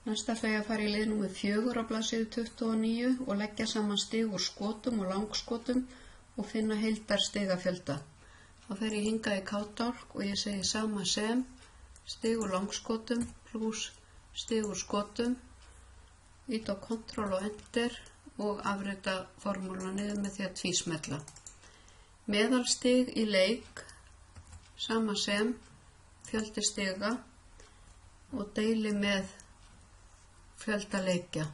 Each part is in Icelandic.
Næst ætla ég að fara í lið númer 4 á blaðsíðu 29 og leggja saman stig úr skotum og langskotum og finna heildarstigafjölda. Þá fer ég hingað í K-dálk og ég segi sama sem stig úr langskotum pluss stig úr skotum, ít á Ctrl og Enter og afrita formúluna niður með því að tvísmella. Meðalstig í leik, sama sem fjöldi stiga og deili með fjölda leikja.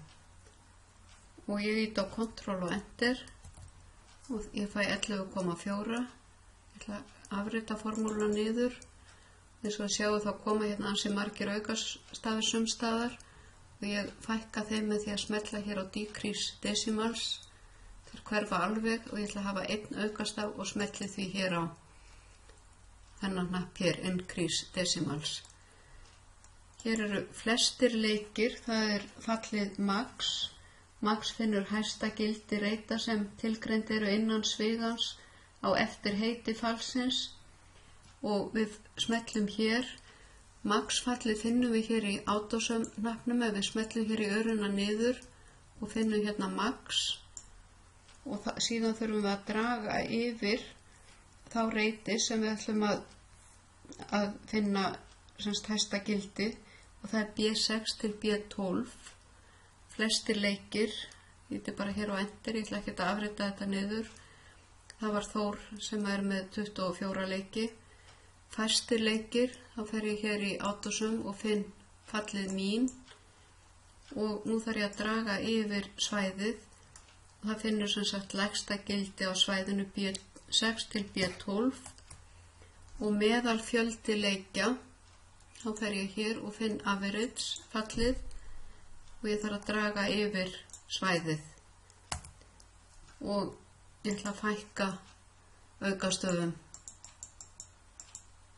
Og ég ít á Ctrl og Enter og ég fæ 11,4. Ég ætla að afrita formúluna niður. Eins og að sjáu þá koma hérna ansi margir aukastafir sumstaðar og ég fækka þeim með því að smella hér á Decrease Decimals. Þeir hverfa alveg og ég ætla að hafa einn aukastaf og smelli því hér á þennan hnapp hér, Increase Decimals. Hér eru flestir leikir, það fallið Max. Max finnur hæsta gildi reita sem tilgreind eru innan svigans á eftir heiti fallsins og við smellum hér. Max fallið finnum við hér í Autosum hnappnum ef við smellum hér í öruna niður og finnum hérna Max og síðan þurfum við að draga yfir þá reiti sem við ætlum að finna semst hæsta gildi og það B6 til B12. Flestir leikir, ég íti bara hér á Enter, ég ætla ekki að afrita þetta niður. Það var Þór sem með 24 leiki. Fæstir leikir, þá fer ég hér í Autosum og finn fallið mín og nú þarf ég að draga yfir svæðið og það finnur sem sagt lægsta gildi á svæðinu B6 til B12 og meðal fjöldi leikja. Þá fer ég hér og finn average fallið og ég þarf að draga yfir svæðið og ég ætla að fækka aukastöfum.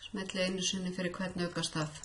Smelli einu sinni fyrir hvern aukastaf.